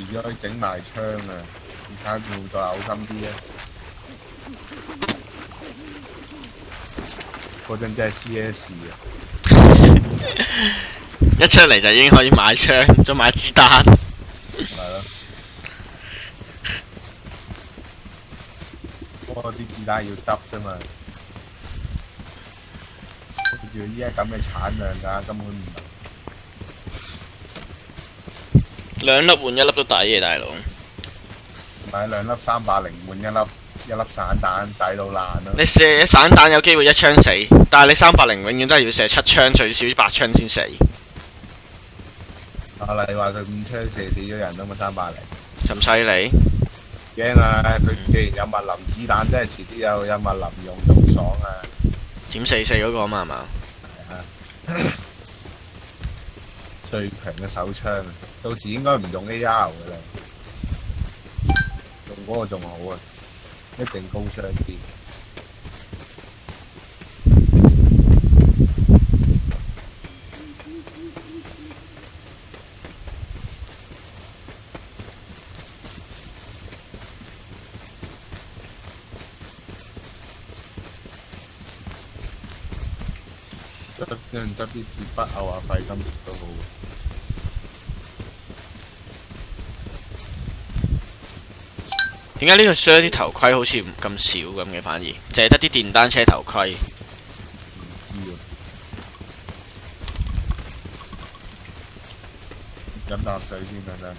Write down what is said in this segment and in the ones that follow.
咗去整埋槍啊！睇下會唔會再嘔心啲咧？嗰陣真係 CS 啊！一出嚟就已經可以買槍，再買子彈。係咯。不過啲子彈要執啫嘛。跟住依家咁嘅產量㗎，根本唔係。兩粒換一粒都抵嘅，大佬。買兩粒380換一粒散彈，抵到爛咯。你射散彈有機會一槍死，但係你380永遠都係要射7槍，最少8槍先死。啊！你話佢5槍射死咗人啊嘛，380。咁犀利？驚啊！佢既然有密林子彈，真係遲啲有密林用仲爽啊！點44嗰個啊嘛係嘛？係啊，最強嘅手槍，到時應該唔用 AR 嘅啦，用嗰個仲好啊，一定高傷啲。有人執啲鐵筆嘔下廢金都好。點解呢個 share 啲頭盔好似咁少咁嘅？反而淨係得啲電單車頭盔。唔知喎。飲啖水先等等。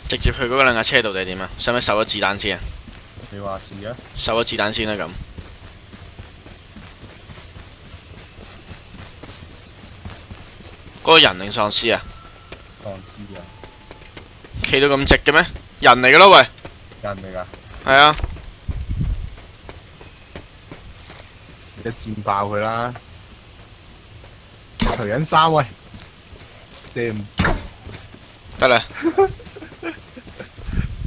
直接去嗰兩架車度定係點啊？使唔使收咗子彈先啊？你話事啊？收咗子彈先啦咁。嗰個人定喪屍啊？喪屍啊！企到咁直嘅咩？人嚟嘅咯喂！人嚟㗎？係啊！一箭爆佢啦！除緊衫喂，掂得啦。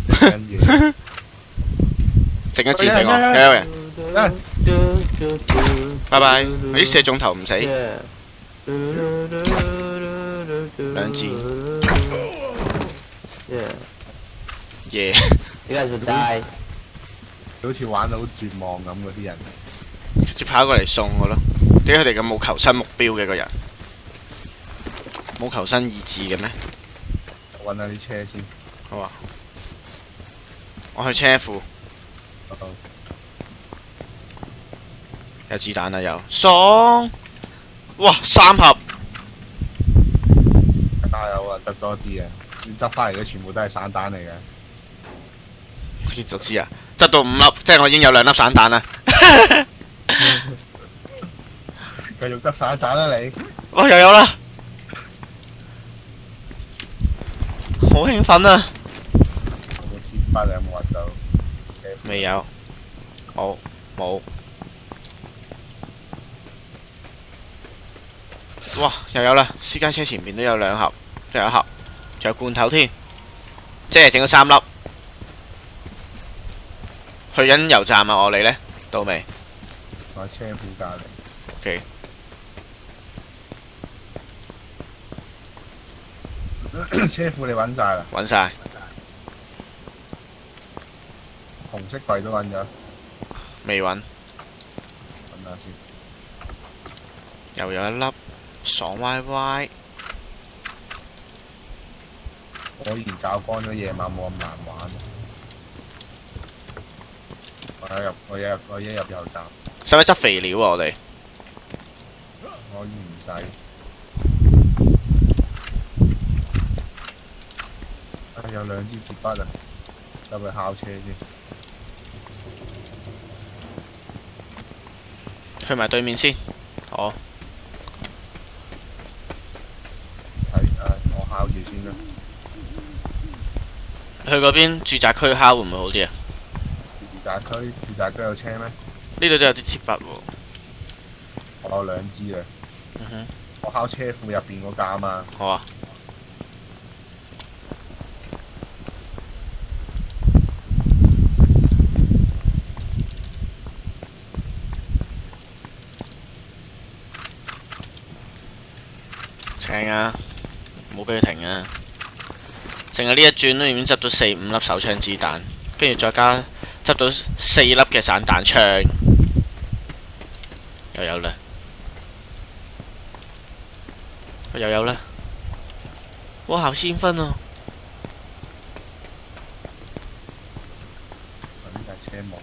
緊嘢，整一支俾我，有人。拜拜，啲射中頭唔死。兩支。耶！You guys will die。好似玩到好絕望咁嗰啲人，直接跑過嚟送我咯。點解佢哋咁冇求生目標嘅個人？冇求生意志嘅咩？揾下啲車先。好啊。我去車庫。有子彈啦又，爽！哇，3盒。加油啊！得多啲啊！要執翻嚟嘅全部都係散彈嚟嘅。我就知啊，執到5粒，即係我已經有2粒散彈啦。繼續執散彈啦你！哇，又有啦！好興奮啊！有冇鐵筆有冇揾到？未有，好冇。哇，又有啦！私家車前面都有2盒，仲有1盒，仲有罐頭添，即係整咗3粒。去緊油站啊！我哋呢？到未？我喺車庫隔離。OK。車庫你揾晒啦？揾晒。紅色櫃都揾咗。未揾。揾下先。又有1粒，爽歪歪。果然搞乾咗，夜晚冇咁難玩。我一入油站。使唔使執肥料啊？我哋可以唔使。有2支鐵筆啊！入去烤車先。去埋對面先。好。我烤住先啦。去嗰邊住宅區烤會唔會好啲啊？住宅區有車咩？呢度都有啲鐵筆喎。我有2支啊。嗯哼。我考車庫入邊嗰架啊嘛。好啊。正啊，冇俾佢停啊！淨係呢一轉都已經執到4、5粒手槍子彈，跟住再加執到4粒嘅散彈槍，又有啦，又有啦！哇，好興奮啊！呢架車冇。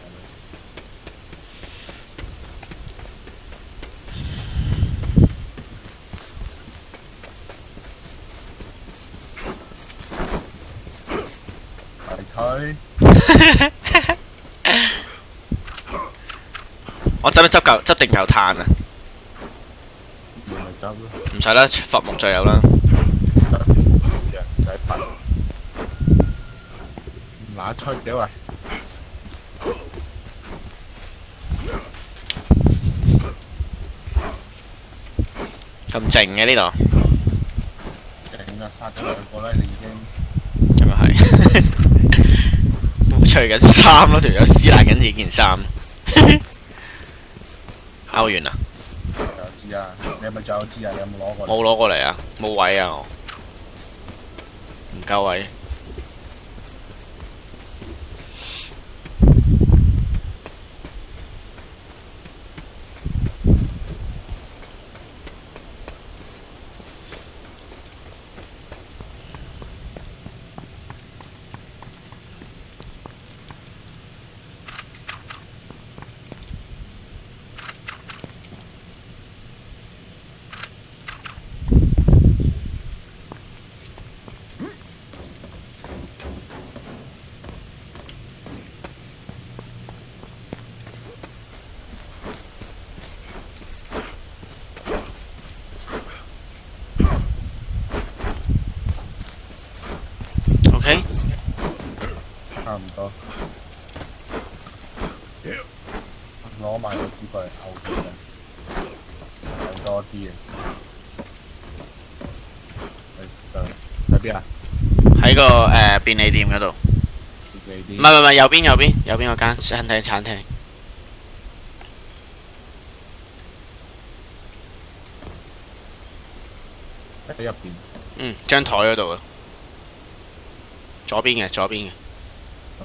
佢，我執唔執定夠炭啊？咪執咯。唔使啦，伐木就有啦。執條嘅，唔使拔。唔拿出嘅喂。咁靜嘅呢度。靜啊！殺咗兩個啦，你已經。咁又係。除緊衫咯，條友撕爛緊自己件衫。拗完啦。有支啊！你係咪仲有支啊？你有冇攞過嚟？冇攞過嚟啊！冇位啊！我唔夠位。OK， 差唔多。攞埋個支過嚟摳佢嘅，摳多啲嘅。喺邊啊？喺個便利店嗰度。唔係，右邊嗰間餐廳。喺入邊。嗯，張台嗰度啊。左邊嘅。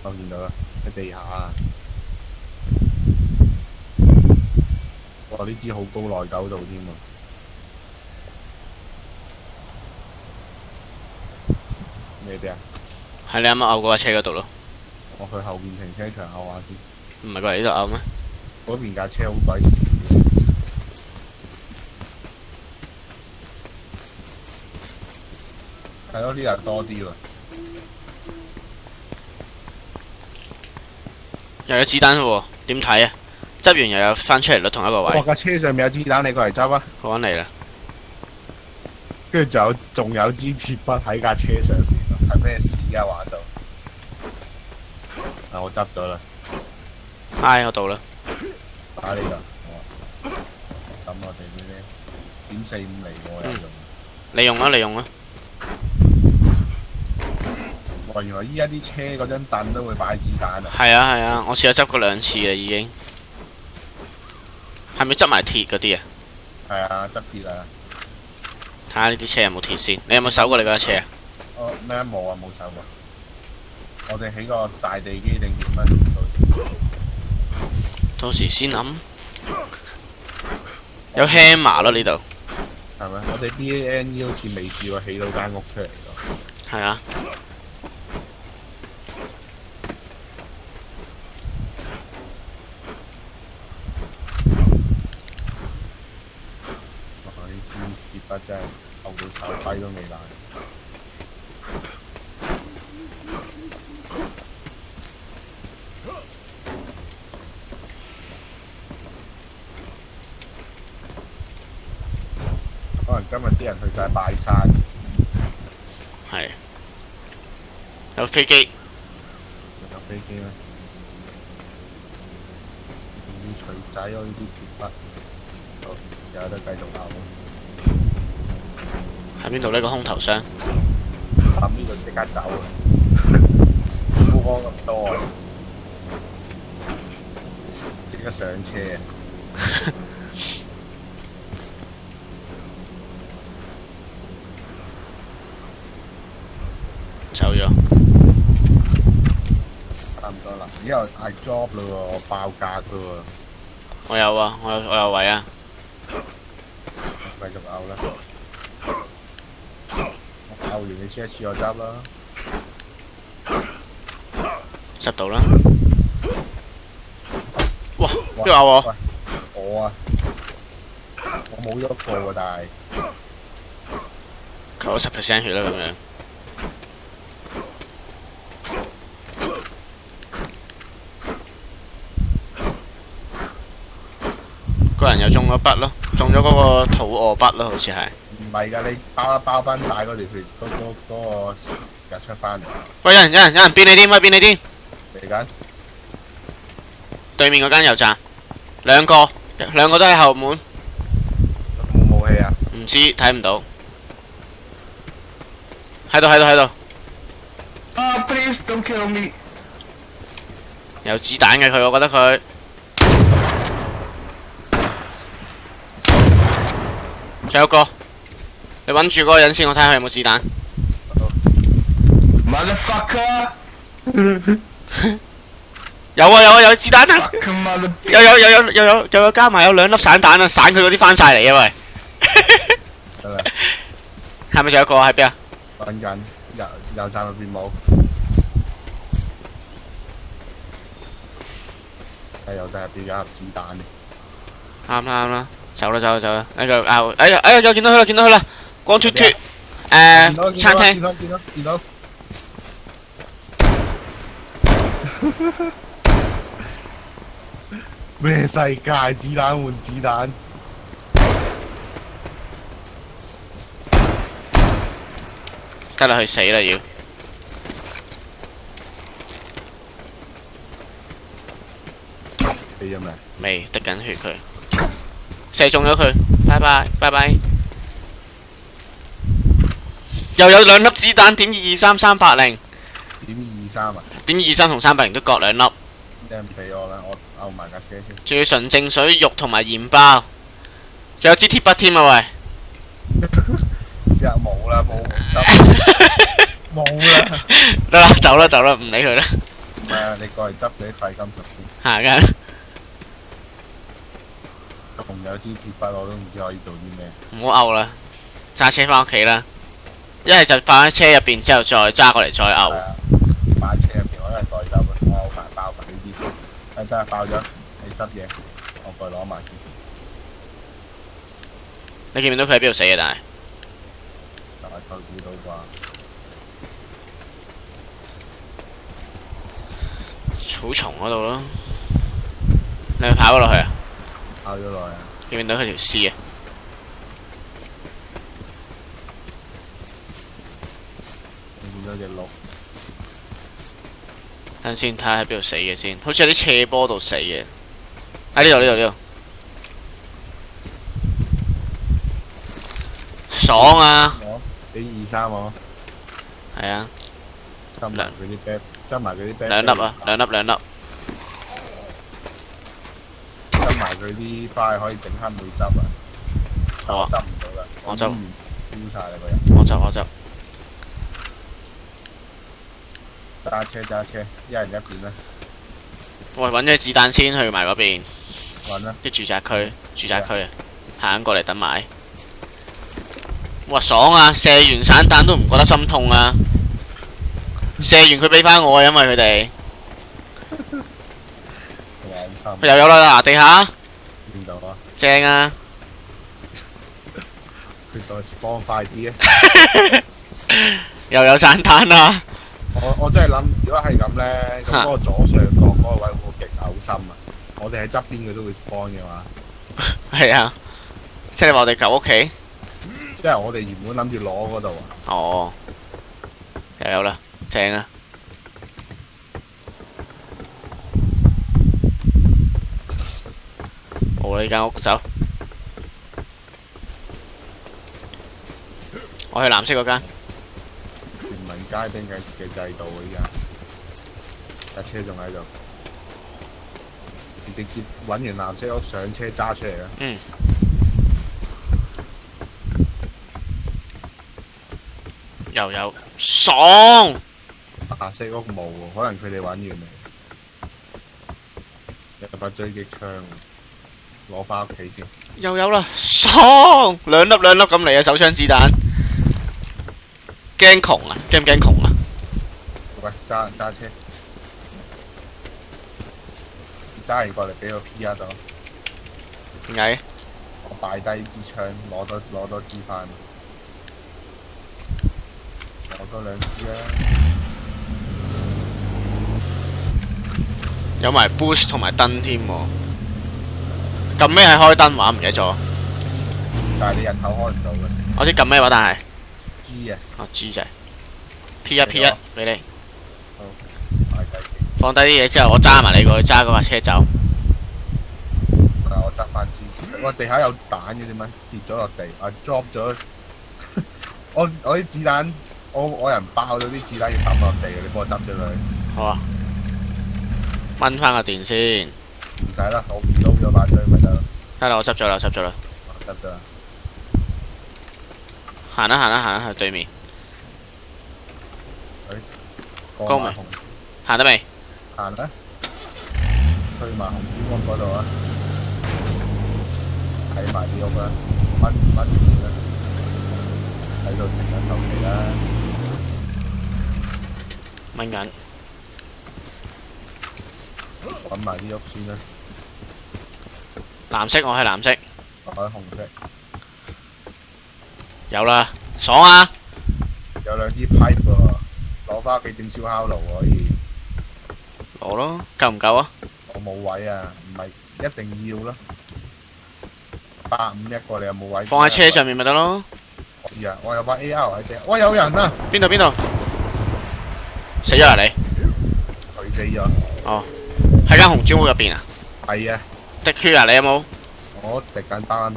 我見到啦，喺地下啊！哇！呢支好高內九度添啊！咩啲啊？喺你啱啱摳嗰架車嗰度咯。我去後邊停車場摳下先。唔係過嚟呢度摳咩？嗰邊架車好鬼少。係咯，呢度多啲喎。又有子彈喎，點睇啊？執完又有翻出嚟咯，同一個位。哇！架車上面有子彈，你過嚟執啊！我揾嚟啦。跟住仲有支鐵筆喺架車上面，係咩事而家玩到？啊！我執咗啦。嗨，我到啦。打呢度。咁我哋呢啲.45嚟我有用。你用啊！哇！原來依家啲車嗰張凳都會擺子彈啊！係啊，我試咗執過2次啦已經。係咪執埋鐵嗰啲啊？係啊，執鐵啊！睇下呢啲車有冇鐵先。你有冇搜過你嗰架車啊？咩冇啊，冇搜過。我哋起個大地基定點啊？到時先諗。有 hammer 咯呢度。係咪？我哋 BANE 好似未試過起到間屋出嚟㗎。係啊。鐵筆真係摳到手跛都未爛。可能今日啲人去晒拜山。係。有飛機。有飛機咩？要除仔咯，呢啲鐵筆。好，有得繼續拗咯。喺邊度呢個空投箱？諗呢度即刻走啊！冇講咁多啊！即刻上車啊！走咗。差唔多啦，以後嗌 job 嘞喎，我爆格嘞喎。我有啊，我有位啊。繼續拗啦。我拗完你先一次我執啦。執到啦。哇！邊個咬我？喂，我啊，我冇喐過喎，但係扣咗10% 血啦咁樣。個人又中咗筆咯，中咗嗰個肚餓筆咯，好似係。唔係㗎？你包一包翻大嗰條血，嗰個日出翻嚟。喂，有人變你添，喂變你添。嚟緊。對面嗰間油站，兩個都喺後門。冇武器啊？唔知睇唔到。喺度。啊 ！Please don't kill me！有子彈嘅佢，我覺得佢。仲有個，你揾住嗰個人先，我睇下佢有冇子彈。Motherfucker！有子彈啊！有加埋有2粒散彈啊！散佢嗰啲翻晒嚟啊喂！得啦。係咪仲有個喺邊啊？揾緊，油站入邊冇。係油站入邊有盒子彈。啱啦，走啦！呢個拗，哎呀，又見到佢啦！光脫脫，餐廳。見到。咩世界？子彈換子彈。得啦，佢死啦要。死咗未？未，滴緊血佢。射中咗佢，拜拜。又有2粒子彈，點223 380。點23啊？點23同380都各2粒。你唔俾我啦，我摳埋架車先。仲要純淨水、肉同埋鹽包，仲有支鐵筆添啊喂！試下冇啦，冇執，冇啦。得啦，走啦，唔理佢啦。唔係啊，你過嚟執你啲廢金屬先。行緊。仲有支鐵筆，我都唔知可以做啲咩。唔好摳啦，揸車翻屋企啦。一係就放喺車入邊，之後再揸過嚟再摳。擺車入邊，我一係袋執啊，我摳埋包埋呢啲先。得爆咗，你執嘢，我過去攞埋先。你見唔見到佢喺邊度死嘅？但係大概估到啩。草叢嗰度咯。你咪跑咗落去啊？跑咗落去啊！見唔見到佢條屍啊？見到隻鹿。等先睇下喺邊度死嘅先，好似喺啲斜坡度死嘅。喺呢度。爽啊！俾23我。係啊。執埋佢啲啤。執埋佢啲2粒啊，2粒。執埋佢啲花可以整黑莓汁啊！好啊。執唔到啦。我執。丟晒啦個人。我執。揸車，一人一邊啦。喂，揾咗子彈先去埋嗰邊。揾啦。啲住宅區啊，行過嚟等埋。哇，爽啊！射完散彈都唔覺得心痛啊！射完佢俾翻我啊，因為佢哋。又有啦，地下。邊度啊？正啊！佢再 spawn 快啲啊！又有散彈啊！我真係諗，如果係咁咧，咁嗰個左上角嗰個位會極嘔心啊！我哋喺側邊佢都會 spawn 嘅嘛。係啊，即係話我哋舊屋企。即係我哋原本諗住攞嗰度啊。哦，又有啦，正啊！好啦，呢間屋走。我去藍色嗰間。全民皆兵嘅制度啊！依家架車仲喺度，直接揾完藍色屋上車揸出嚟啦。嗯。又有爽。白色屋冇喎，可能佢哋揾完未。有把狙擊槍，攞翻屋企先。又有啦，爽！兩粒咁嚟啊！手槍子彈。驚窮啊？驚唔驚窮啊？喂，揸車，揸完過嚟俾個 P 啊度。點解？我擺低支槍，攞多支翻。攞多兩支啦。有埋 boost 同埋燈添喎。撳咩係開燈話唔記得咗。但係你日頭開唔到嘅。我知撳咩話，但係。G 啊。哦 G 就係。P1 俾你。好，擺低先。放低啲嘢之後，我揸埋你過去揸嗰架車走。我執翻支。哇！地下有彈嘅點解？跌咗落地，啊 drop 咗。我啲子彈，我人爆咗啲子彈要抌落地嘅，你幫我執咗佢。好啊。掹翻個電先。唔使啦，我見到咗把槍咪得咯。得啦，我執咗啦。執咗啦。行啦，去對面。光明。行得未？行啦。去埋紅珠屋嗰度啊！睇埋啲屋啦，掹住啦，喺度停緊頭期啦。掹緊。揾埋啲屋先啦。藍色，我係藍色。我係紅色。有啦，爽啊！有兩支 pipe 喎，攞翻屋企整燒烤爐可以。攞咯，夠唔夠啊？我冇位啊，唔係一定要咯。150一個，你有冇位？放喺車上面咪得咯。我知啊，我有把 AR 喺地。哇！有人啊！邊度？死咗啊你？佢死咗。哦，喺間紅磚屋入邊啊？係啊。滴血啊？你有冇？我滴緊包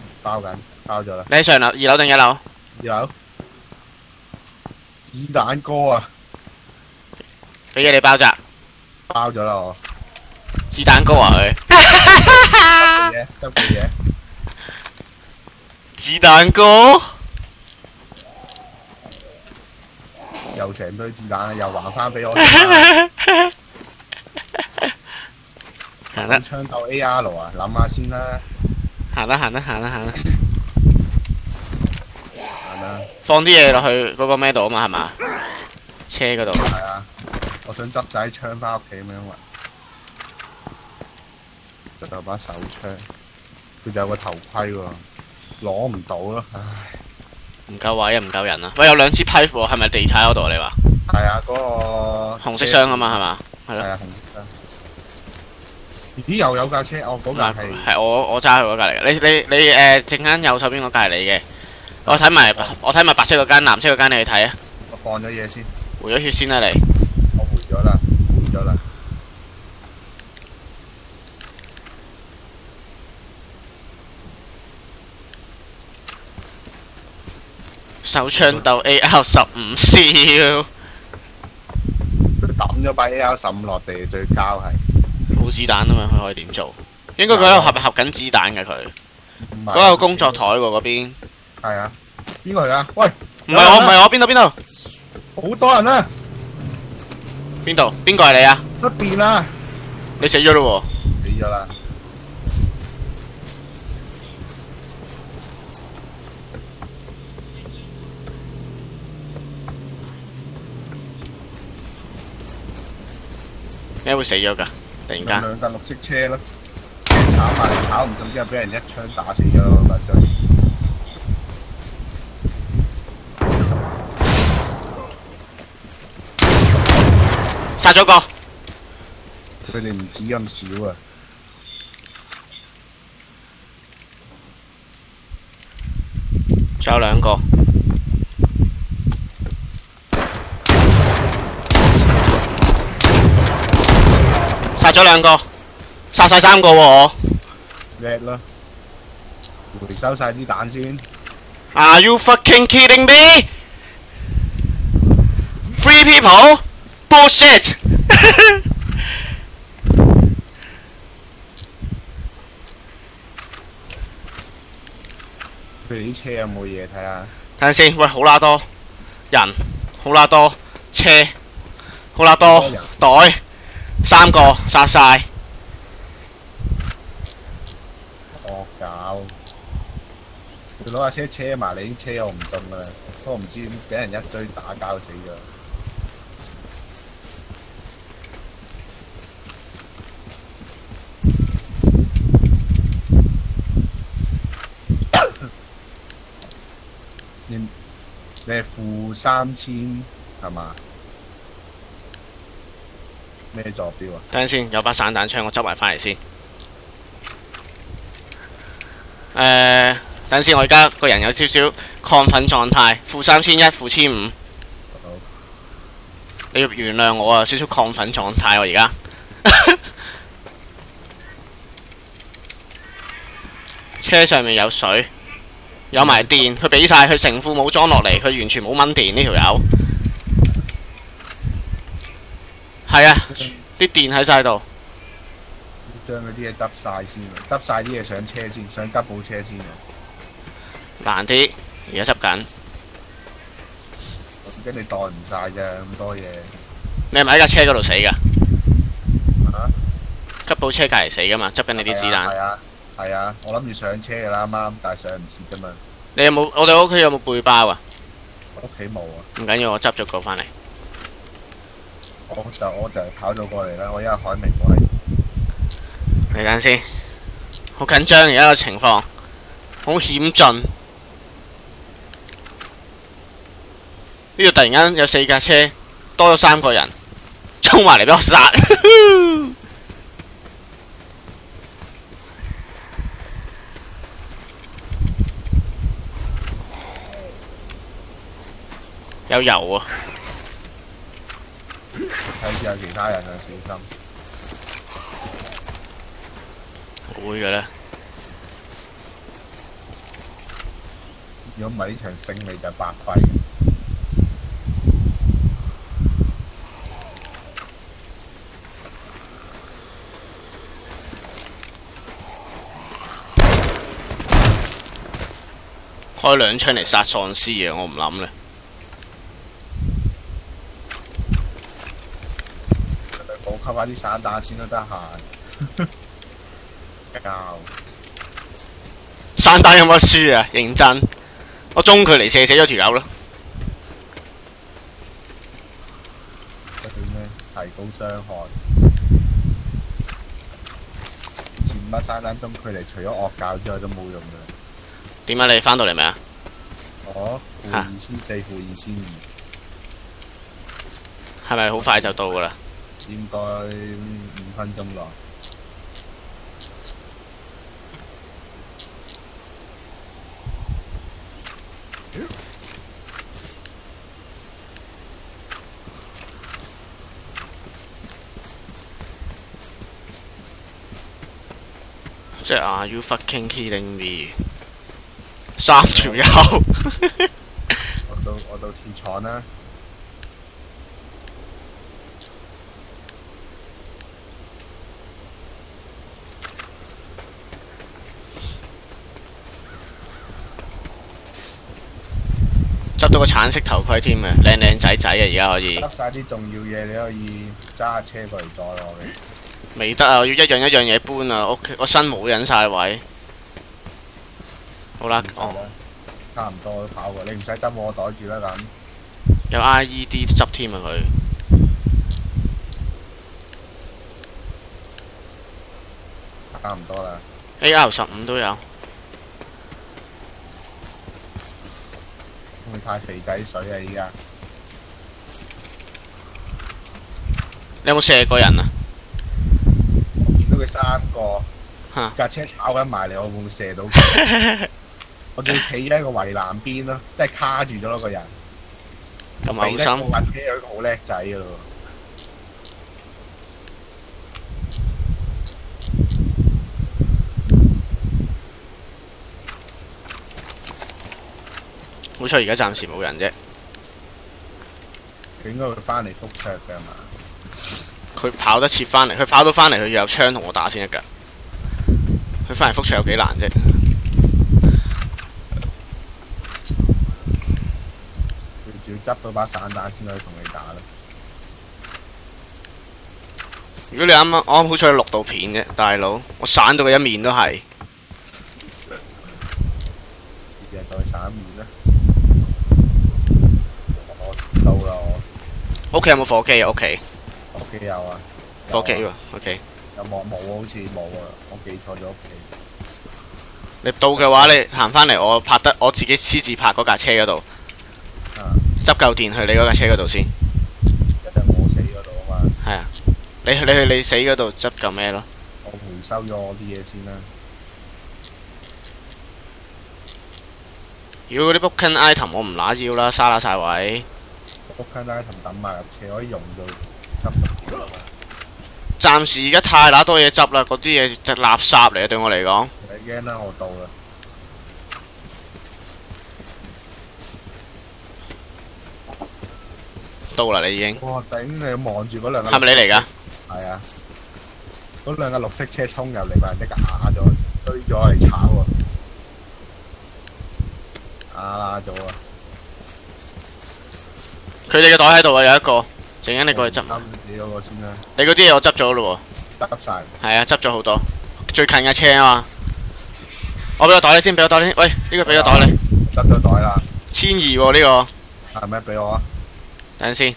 咗啦。你喺上樓、2樓定1樓？2樓。子彈哥啊！俾嘢你包紮。包咗啦我。子彈哥啊佢。執嘅嘢。子彈哥。又成堆子彈，又還翻俾我。行啦。槍鬥 AR 啊，諗下先啦。行啦。放啲嘢落去嗰個咩度啊嘛，係嘛？車嗰度。係啊，我想執晒啲槍翻屋企咁樣喎。就有把手槍，佢就有個頭盔喎，攞唔到咯，唉。唔夠位啊，唔夠人啊！喂，有兩支 pipe 喎，係咪地下嗰度啊？你話？係啊，嗰個紅色箱啊嘛，係嘛？係咯。係啊，紅色箱。咦？又有架車，我嗰架係我揸佢嗰架嚟嘅。你陣間右手邊嗰架係你嘅。我睇埋白色嗰間，藍色嗰間你去睇啊。我放咗嘢先。回咗血先啦，你。我回咗啦。手槍鬥 AR-15 燒。佢抌咗把 AR-15落地，最膠係。冇子彈啊嘛，佢可以點做？應該佢喺度合緊子彈嘅佢。嗰個工作台喎嗰邊。係啊。邊個嚟啊？喂！唔係我，邊度？好多人啊！邊度？邊個係你啊？出邊啊！你死咗咯喎！死咗啦！點解會死咗㗎？突然間。兩架綠色車咯，炒埋嚟炒唔中，之後俾人一槍打死咗咯，咪就。殺咗個。佢哋唔止咁少啊！仲有兩個。殺咗兩個，殺晒3個喎我。叻啦！回收晒啲彈先。Are you fucking kidding me？ Three people bullshit 佢哋啲車有冇嘢睇下？等陣先，喂，好啦多人，好啦多車，好啦多袋，三個殺晒。惡搞！佢攞架車車埋你啲車，我唔中啦。不過唔知點俾人一堆打交死咗。你係負3000係嘛？咩坐標啊？等陣先，有把散彈槍，我執埋翻嚟先。等陣先，我而家個人有少少亢奮狀態，負3100，負1500。好，你要原諒我啊，少少亢奮狀態我而家。車上面有水。有埋電，佢俾晒，佢成副武裝落嚟，佢完全冇掹電呢條友。係啊，啲電喺晒度。將嗰啲嘢執晒先，執晒啲嘢上車先，上吉普車先啊！難啲，而家執緊。跟你袋唔晒啫，咁多嘢。你係咪喺架車嗰度死㗎？啊？吉普車隔離死㗎嘛？執緊你啲子彈。係啊。係啊，我諗住上車㗎啦，啱啱，但係上唔切啫嘛。你有冇？我哋屋企有冇背包啊？我屋企冇啊。唔緊要，我執咗個翻嚟。我就跑咗過嚟啦，我因為海明過嚟。你等先，好緊張而家個情況，好險峻。呢度突然間有4架車，多咗3個人，衝埋嚟俾我殺。有油啊！睇住有其他人啊，小心。會嘅咧。如果唔係呢場勝利就白費。開2槍嚟殺喪屍啊！我唔諗咧。補給下啲散彈先都得閒。交。散彈有乜輸啊？認真，我中距離射死咗條友咯。嗰啲咩？提高傷害。以前乜散彈中距離，除咗惡教之外都冇用嘅。點解你翻到嚟未啊？哦，負2400，負2200。係咪好快就到噶啦？應該5分鐘內。即係Are you fucking kidding me？ 3條友。我到鐵廠啦。執到個橙色頭盔添嘅，靚靚仔仔啊！而家可以。執晒啲重要嘢，你可以揸下車過嚟載我嘅。未得啊！我要一樣嘢搬啊！我身冇引晒位。好啦，差唔多都跑過，你唔使執我袋住啦咁。有 IED 執添啊佢。差唔多啦。AR-15都有。會太肥仔水啊！依家。你有冇射過人啊？我見到佢3個，嚇架車炒緊埋嚟，我會唔會射到佢？我仲要企喺個圍欄邊咯，即係卡住咗咯個人。咁嘔心。架車有一個好叻仔噶咯。好彩而家暫時冇人啫。竟應該會翻嚟覆桌嘅嘛？佢跑得切翻嚟，佢跑到翻嚟，佢要有槍同我打先得㗎。佢翻嚟覆桌有幾難啫？佢仲要執到把散彈先可以同你打啦。如果你啱啱我啱好彩錄到片啫，大佬，我散到佢一面都係。日代散面啦。我到啦我。屋企有冇火機啊？屋企屋企有啊。火機喎，OK。有冇冇？好似冇啊！我記錯咗屋企。你到嘅話，你行翻嚟，我拍得我自己私自拍嗰架車嗰度，執夠電去你嗰架車嗰度先。一定我死嗰度啊嘛。係啊，你去你死嗰度執夠咩咯？我回收咗我啲嘢先啦。如果嗰啲 booking item 我唔揦腰啦，沙揦晒位。booking item 抌埋入車可以用到90件啊嘛。暫時而家太揦多嘢執啦，嗰啲嘢就垃圾嚟啊！對我嚟講。你驚啦，我到啦。到啦，你已經。哇！頂你望住嗰兩個。係咪你嚟㗎？係啊。嗰兩架綠色車衝入嚟，把人即刻壓咗，追咗嚟炒喎。壓咗啊！佢哋嘅袋喺度啊，有一個。陣間你過去執。啱你嗰個先啦。你嗰啲嘢我執咗咯喎。執晒。係啊，執咗好多。最近嘅車啊嘛。我俾個袋你先，俾個袋你先。喂，呢個俾個袋你。執咗袋啦。1200喎呢個。係咩？俾我啊！等陣先。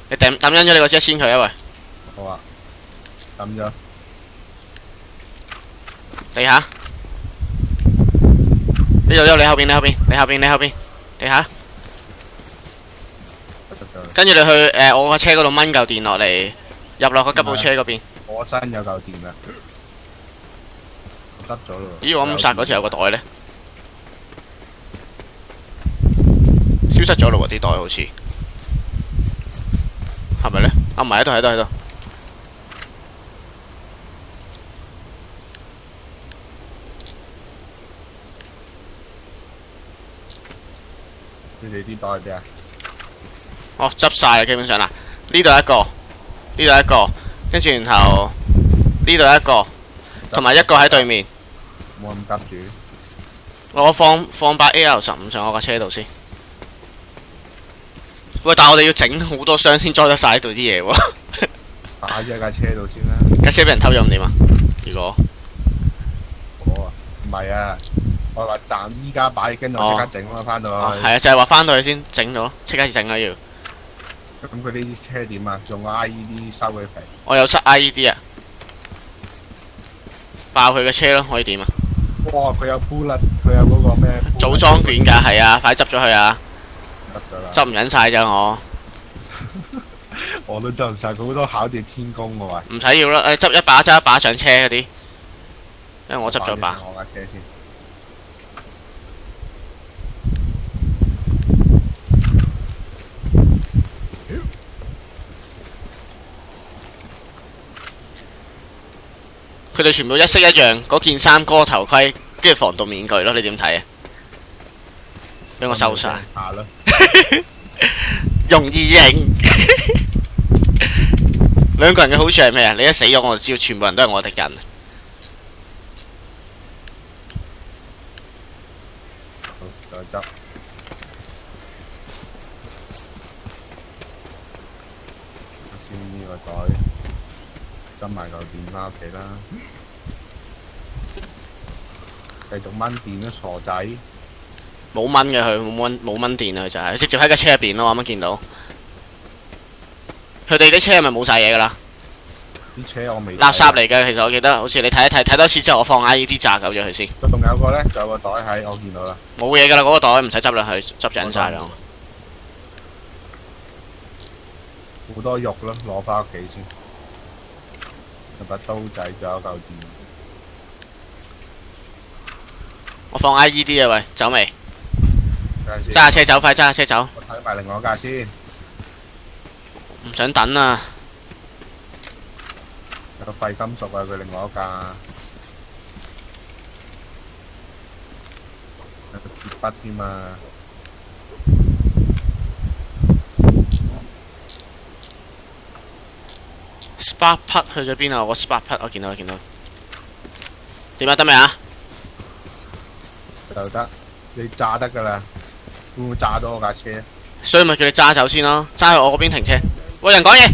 你抌咗你個1000佢啊喂。好啊。抌咗。地下。呢度你後邊，地下。跟住你去我個車嗰度掹嚿電落嚟，入落個吉普車嗰邊。我身有嚿電啦。我執咗咯。咦，我暗殺嗰條有個袋咧，消失咗咯喎啲袋好似，係咪咧？啊唔係，喺度。你哋啲袋喺邊啊？哦，執晒啊，基本上啦。呢度一個，跟住然後呢度一個，同埋一個喺對面。冇咁急住。我放把 AR-15上我架車度先。喂，但係我哋要整好多箱先裝得晒喺度啲嘢喎。擺咗喺架車度先啦。架車俾人偷咗咁點啊？如果我啊，唔係啊，我話站依家擺，跟住我即刻整咯，翻到去。係啊，就係話翻到去先整到咯，即刻整啦要。咁佢啲車點啊？用個 IED 收佢皮。我有塞 IED 啊，爆佢嘅車咯，可以點啊？哇！佢有 bullet，佢有嗰個咩？組裝卷㗎，係啊，快執咗佢啊！得㗎啦。執唔忍晒咋我？我都執唔晒，佢好多考掂天工嘅喂。唔使要啦，執一把上車嗰啲，因為我執咗把。我架車先。佢哋全部一式一樣，嗰件衫、嗰個頭盔，跟住防毒面具咯，你點睇啊？俾我收晒。下咯。容易認。兩個人嘅好處係咩啊？你一死咗，我就知道全部人都係我敵人。好，再執。先呢個袋。執埋嚿電翻屋企啦，繼續掹電啦，傻仔！冇掹嘅佢，冇掹電啊！佢就係直接喺架車入邊咯，我啱啱見到。佢哋啲車係咪冇晒嘢㗎啦？啲車我未。垃圾嚟嘅，其實我記得，好似你睇一睇，睇多次之後，我放 IED 炸走咗佢先。仲有個咧，仲有個袋喺，我見到啦。冇嘢㗎啦，嗰個袋唔使執啦，佢執緊晒啦。好多肉咯，攞翻屋企先。有把刀仔，仲有嚿電。我放 IED 啊喂，走未？揸下車走，快揸下車走。我睇埋另外一架先。唔想等啊！有廢金屬啊，佢另外一架。有個鐵筆添啊！ Spark Put 去咗邊啊？我 Spark Put 我見到。點啊？得未啊？就得，你炸得㗎啦。會唔會炸到我架車？所以咪叫你揸走先咯，揸去我嗰邊停車。喂，人講嘢。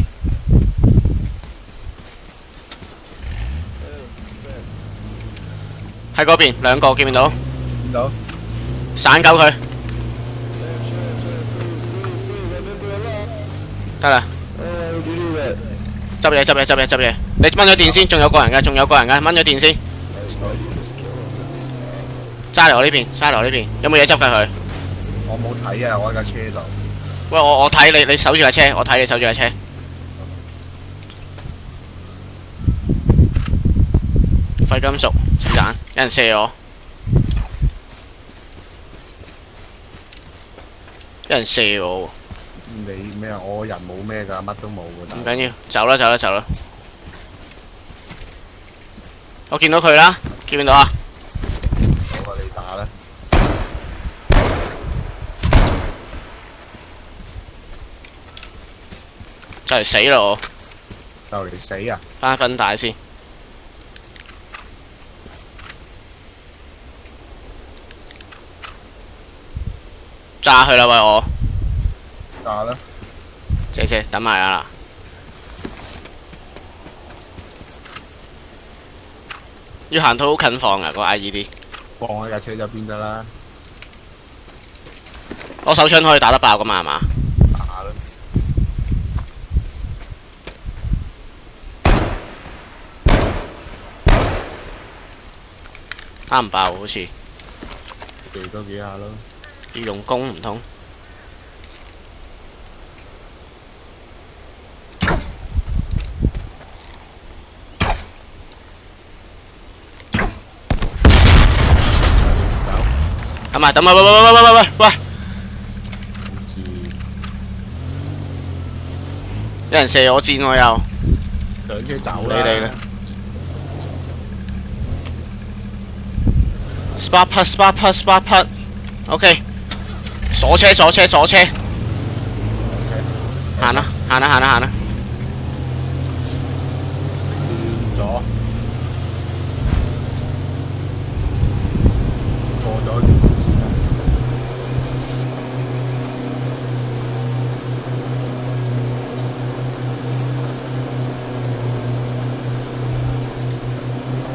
喺嗰邊兩個見唔見到？見到。散鳩佢。得啦。執嘢。你掹咗電先，仲有個人嘅，掹咗電先。揸嚟我呢邊，有冇嘢執㗎佢？我冇睇啊，我喺架車度。喂，我睇你，你守住架車，我睇你守住架車。廢金屬子彈，有人射我，你咩啊？我人冇咩㗎，乜都冇㗎。唔緊要，走啦。我見到佢啦，見唔見到啊？好啊，你打啦。就嚟死啦我！就嚟死啊！翻分帶先。炸佢啦喂我！炸啦！姐等埋啊啦！要行到好近放啊個 IED。放喺架車入邊得啦。我手槍可以打得爆噶嘛係嘛？打啦！打唔爆好似。避多幾下咯。要用弓唔通？等埋，喂！有人射我箭我又。上車走啦！你啦。Spark Put。OK。鎖車。行啦。咗。過咗條線啦。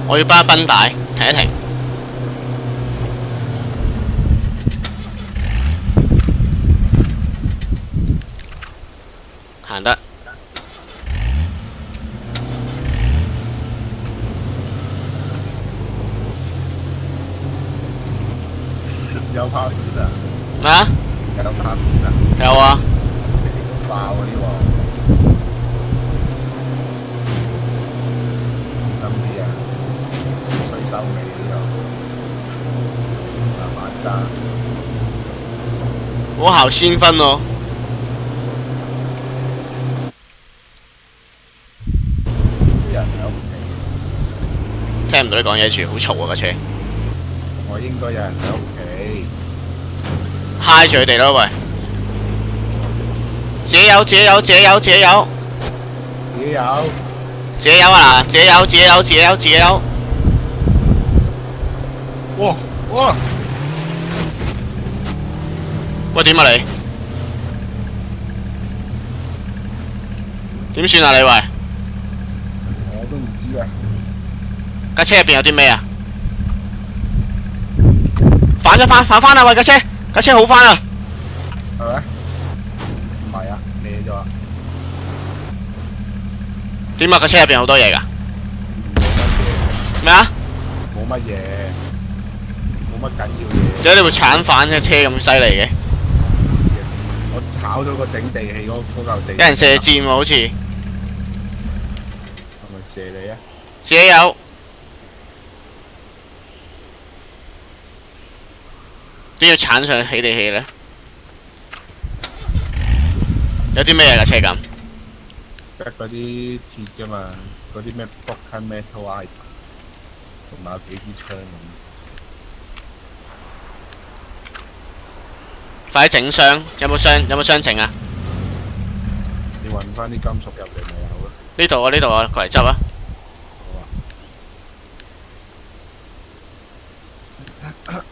我要揸繃帶，停一停。行得。有炮片啊！咩啊？有炮片啊！有啊。爆嗰啲喎。諗啲啊，水手尾呢度，慢慢揸。我好興奮哦！啲人喺屋企。聽唔到你講嘢住，好嘈啊架車。我應該有人喺屋企。嗨住佢哋咯喂！自己有啊！自己有。哇！喂點啊你？點算啊你喂？我都唔知啊。架車入邊有啲咩啊？反翻啦喂！架車好翻啦！係咪？唔係啊，歪咗啊！點啊？架車入邊好多嘢㗎？咩啊？冇乜嘢，冇乜緊要嘢。點解你會鏟反架車咁犀利嘅？我炒咗個整地器嗰嚿地。有人射箭喎，好似。係咪射你啊？自己有。點要鏟上起地氣咧？有啲咩嘢架車咁？得嗰啲鐵㗎嘛，嗰啲咩 broken metal item， 同埋有幾支槍咁。快啲整箱，有冇箱整啊？你揾運翻啲金屬入嚟咪有咯。呢度啊呢度啊，過嚟執啊！好啊。